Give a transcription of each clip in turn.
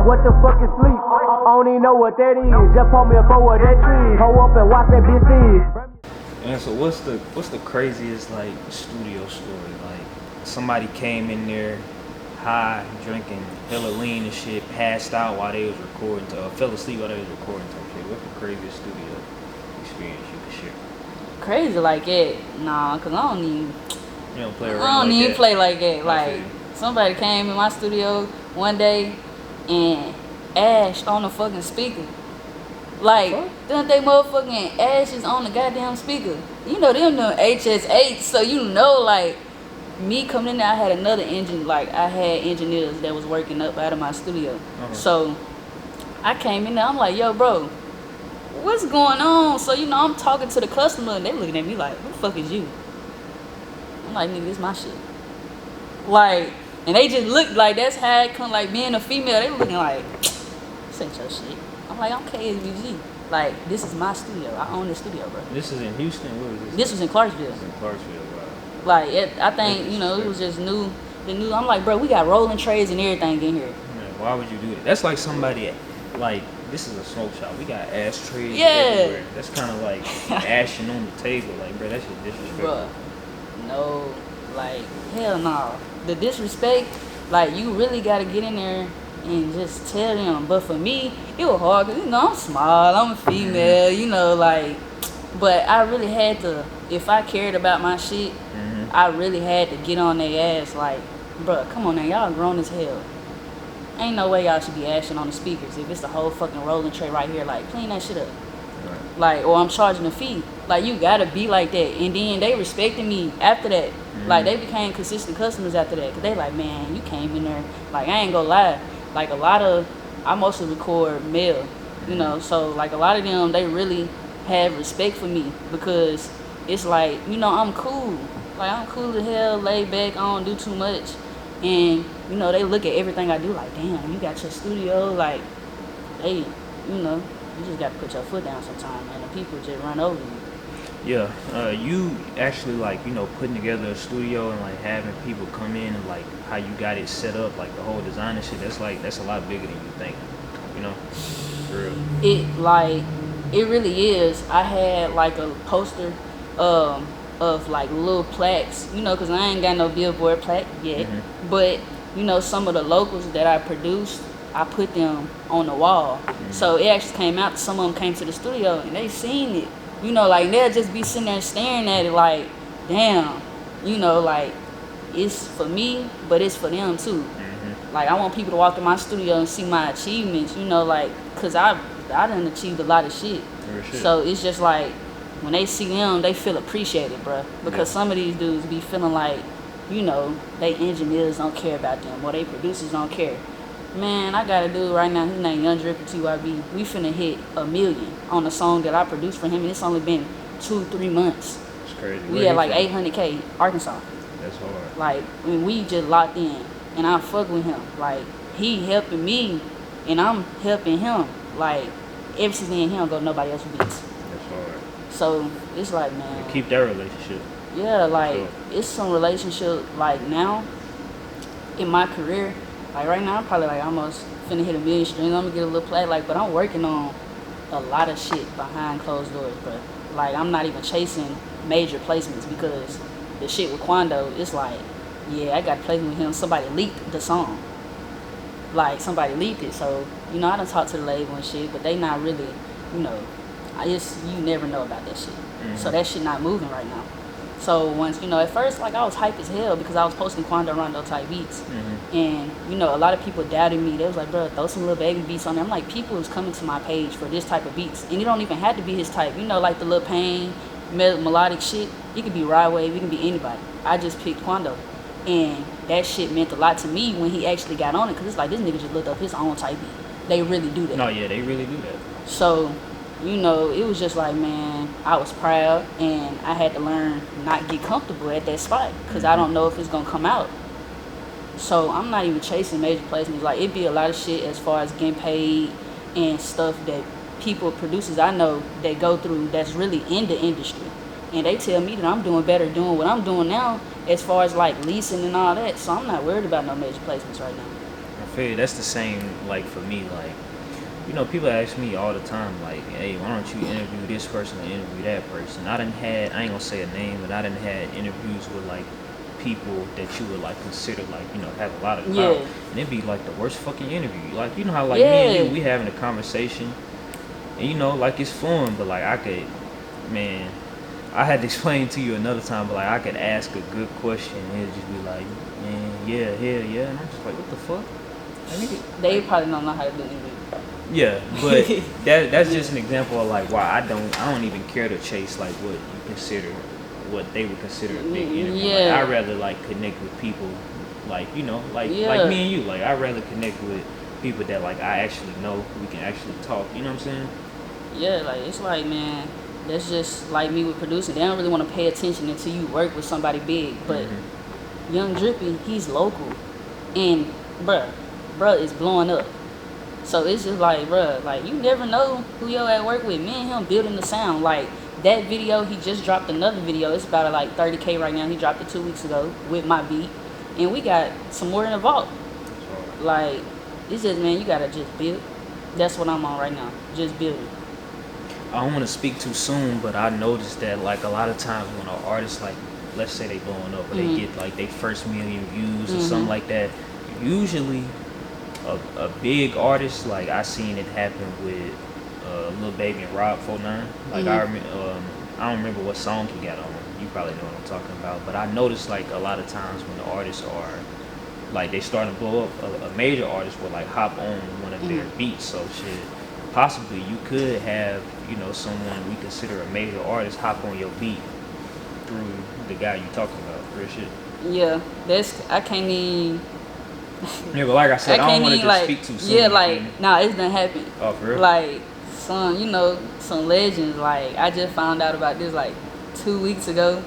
Damn, what the fuck is sleep? I don't even know what that is. Just pull me up over that tree. Hold up and watch that bitch is. And so what's the craziest like studio story? Like somebody came in there high, drinking hella lean and shit, passed out while they was recording, fell asleep while they was recording some shit. What's the craziest studio experience you can share? Crazy like that? Nah, cause I don't even. You don't play around. I don't like even that. play like that. Like somebody came in my studio one day and ashed on the fucking speaker. Like, then they motherfucking ashes on the goddamn speaker. You know, them HS8, so you know, like, me coming in there, I had another engine, like, I had engineers that was working up out of my studio. So, I came in there, I'm like, yo, bro, what's going on? So, you know, I'm talking to the customer, and they looking at me like, who the fuck is you? I'm like, nigga, this my shit. Like, and they just look like, that's how it come, like, being a female, they looking like, this ain't your shit. I'm like, I'm Kayy. Like, this is my studio. I own this studio, bro. This is in Houston? What is this? This was in Clarksville. This is in Clarksville, wow. Like, I think, you know, it was just new. I'm like, bro, we got rolling trays and everything in here. Man, why would you do that? That's like somebody, like, this is a smoke shop. We got ashtrays everywhere. That's kind of like ashing on the table. Like, bro, that's just disrespectful. Bro, no, like, hell no. The disrespect, like, you really got to get in there and just tell them. But for me, it was hard because, you know, I'm small, I'm a female, you know, like, but I really had to, if I cared about my shit, I really had to get on their ass like, bruh, come on now, y'all grown as hell. Ain't no way y'all should be ashing on the speakers if it's the whole fucking rolling tray right here, like, clean that shit up. Right. Like, or I'm charging a fee. Like, you gotta be like that. And then they respected me after that. Like, they became consistent customers after that. Cause they like, man, you came in there. Like, I ain't gonna lie. Like, I mostly record male, you know, so like a lot of them, they really have respect for me because it's like, you know, I'm cool. Like, I'm cool as hell, laid back, I don't do too much. And, you know, they look at everything I do like, damn, you got your studio, like, hey, you know, you just gotta put your foot down sometime, man, and people just run over you. Yeah, you actually, like, you know, putting together a studio and like having people come in and like how you got it set up, like the whole design and shit, that's a lot bigger than you think, you know, for real. It really is. I had like a poster of like little plaques, you know, because I ain't got no Billboard plaque yet, but, you know, some of the locals that I produced, I put them on the wall. So it actually came out, some of them came to the studio and they seen it. You know, like, they'll just be sitting there staring at it like, damn, you know, like, it's for me, but it's for them too. Like, I want people to walk in my studio and see my achievements, you know, like, because I done achieved a lot of shit. So it's just like, when they see them, they feel appreciated, bruh. Because some of these dudes be feeling like, you know, they engineers don't care about them, or they producers don't care. Man, I got a dude right now, his name Young Dripper TYB. We finna hit 1 million on a song that I produced for him, and it's only been 2-3 months. It's crazy. We had like 800K, Arkansas. That's hard. Like, when we just locked in, and I fuck with him. Like, he helping me, and I'm helping him. Like, ever since then, he don't go to nobody else's beats. That's hard. So, it's like, man. And keep that relationship. Yeah, like, it's some relationship, like, now, in my career, like, right now, I'm probably, like, almost finna hit 1 million streams. I'm gonna get a little play, like, but I'm working on a lot of shit behind closed doors, bro. Like, I'm not even chasing major placements because the shit with Quando, it's like, yeah, I got a placement with him. Somebody leaked the song. Like, somebody leaked it. So, you know, I done talked to the label and shit, but they not really, you know, you never know about that shit. So that shit not moving right now. So once, you know, at first, like, I was hype as hell because I was posting Quando Rondo type beats. And, you know, a lot of people doubted me. They was like, bro, throw some little baby beats on there. I'm like, people is coming to my page for this type of beats. And it don't even have to be his type. You know, like the Lil Pain, melodic shit. It could be Ride Wave, it can be anybody. I just picked Quando. And that shit meant a lot to me when he actually got on it. Because it's like, this nigga just looked up his own type beat. They really do that. No, yeah, they really do that. So, you know, it was just like, man, I was proud, and I had to learn not get comfortable at that spot because I don't know if it's gonna come out. So I'm not even chasing major placements. Like, it be a lot of shit as far as getting paid and stuff that people, producers I know, that go through that's really in the industry, and they tell me that I'm doing better doing what I'm doing now as far as like leasing and all that. So I'm not worried about no major placements right now. I feel that's the same like for me. Like, you know, people ask me all the time, like, hey, why don't you interview this person or interview that person? I ain't gonna say a name, but I done had interviews with like people that you would like consider like, you know, have a lot of clout. Yeah. And it'd be like the worst fucking interview. Like, you know how like me and you, we having a conversation and you know, like it's fun, but like man, I had to explain to you another time, but like I could ask a good question and it'd just be like, man, yeah. And I'm just like, what the fuck? They probably don't know how to do interviews. Yeah, but that's just an example of like why I don't even care to chase like what they would consider a big interview. Yeah. Like, I rather like connect with people like, you know, like me and you. Like I rather connect with people that like I actually know, we can actually talk, you know what I'm saying? Yeah, like it's like, man, that's just like me with producing. They don't really want to pay attention until you work with somebody big. But Young Drippy, he's local, and bruh is blowing up. So it's just like, bruh, like you never know who you're at work with. Me and him building the sound. Like that video, he just dropped another video. It's about like 30K right now. He dropped it 2 weeks ago with my beat, and we got some more in the vault. Like it's just, man, you gotta just build. That's what I'm on right now. Just building. I don't want to speak too soon, but I noticed that like a lot of times when an artist, like let's say they blowing up or they get like their first million views or something like that, usually a big artist, like I seen it happen with Lil Baby and Rob 49. Like I don't remember what song he got on. You probably know what I'm talking about. But I noticed like a lot of times when the artists are like they starting to blow up, a major artist will like hop on one of their beats. So shit, possibly you could have, you know, someone we consider a major artist hop on your beat through the guy you talking about. Real shit. Yeah, I can't even. Yeah, but like I said, I don't want to just speak too soon. Yeah, like, nah, it's done happened. Oh, for real? Like, some legends, like, I just found out about this, like, 2 weeks ago.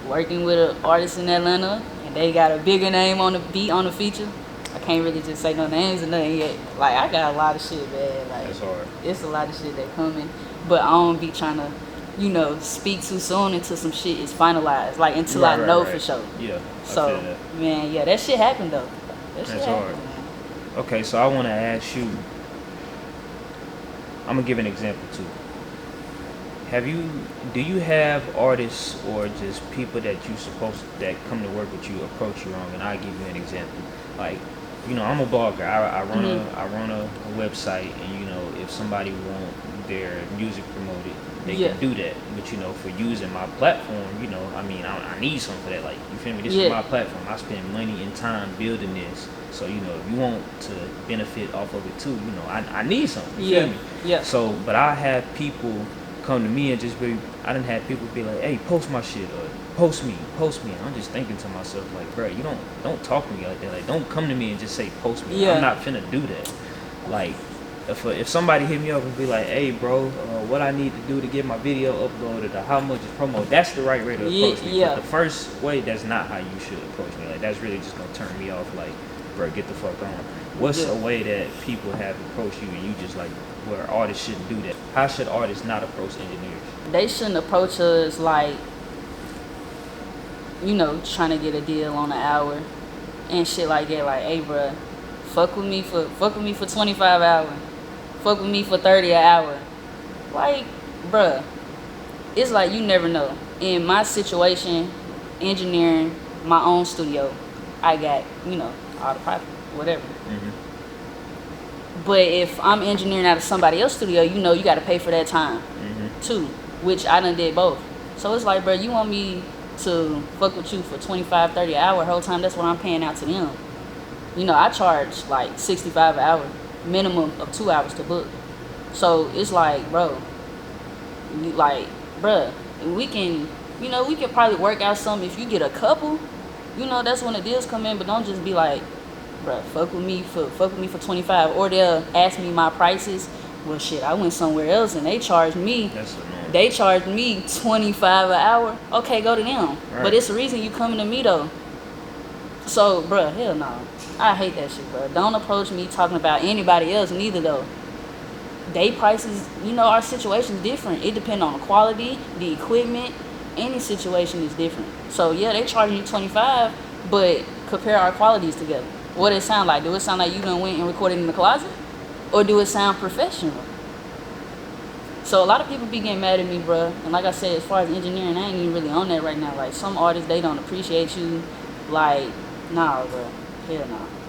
Working with an artist in Atlanta, and they got a bigger name on the beat, on the feature. I can't really just say no names or nothing yet. Like, I got a lot of shit, man. Like, that's hard. It's a lot of shit that coming. But I don't be trying to, you know, speak too soon until some shit is finalized. Like, until I know for sure. Yeah. So, man, yeah, that shit happened, though. That's hard. Okay, so I want to ask you, I'm going to give an example, too. Do you have artists or just people that that come to work with you approach you wrong? And I'll give you an example. Like, you know, I'm a blogger. I run a website, and you know, if somebody want their music promoted, they can do that. But you know, for using my platform, you know, I mean, I need something for that. Like, you feel me? This is my platform. I spend money and time building this. So, you know, if you want to benefit off of it too, you know, I need something. You feel me? Yeah. So, but I have people come to me and just I done had people be like, hey, post my shit or post me. And I'm just thinking to myself, like, bro, you don't talk to me like that. Like, don't come to me and just say post me. I'm not finna do that. Like, if somebody hit me up and be like, hey, bro, what I need to do to get my video uploaded or how much is promo, that's the right way to approach me. But the first way, that's not how you should approach me. Like, that's really just gonna turn me off. Like, bro, get the fuck on. What's a way that people have approached you and you just like, where artists shouldn't do that? How should artists not approach engineers? They shouldn't approach us like, you know, trying to get a deal on an hour and shit like that. Like, hey, bro, fuck with me for 25 hours. Fuck with me for 30 an hour. Like, bruh, it's like you never know. In my situation, engineering my own studio, I got, you know, all the profit, whatever. But if I'm engineering out of somebody else's studio, you know, you got to pay for that time too, which I done did both. So it's like, bro, you want me to fuck with you for 25, 30 an hour whole time? That's what I'm paying out to them. You know, I charge like 65 an hour, minimum of 2 hours to book. So it's like, bro, we can probably work out something if you get a couple. You know, that's when the deals come in. But don't just be like, bro, fuck with me for 25, or they'll ask me my prices. Well, shit, I went somewhere else and they charged me 25 an hour. Okay, go to them. Right. But it's the reason you coming to me though. So, bro, hell no. I hate that shit, bro. Don't approach me talking about anybody else neither though. They prices, you know, our situation's different. It depends on the quality, the equipment. Any situation is different. So yeah, they charging you 25, but compare our qualities together. What it sound like? Do it sound like you done went and recorded in the closet? Or do it sound professional? So a lot of people be getting mad at me, bruh. And like I said, as far as engineering, I ain't even really on that right now. Like, some artists, they don't appreciate you. Like, nah, bruh. Hell nah.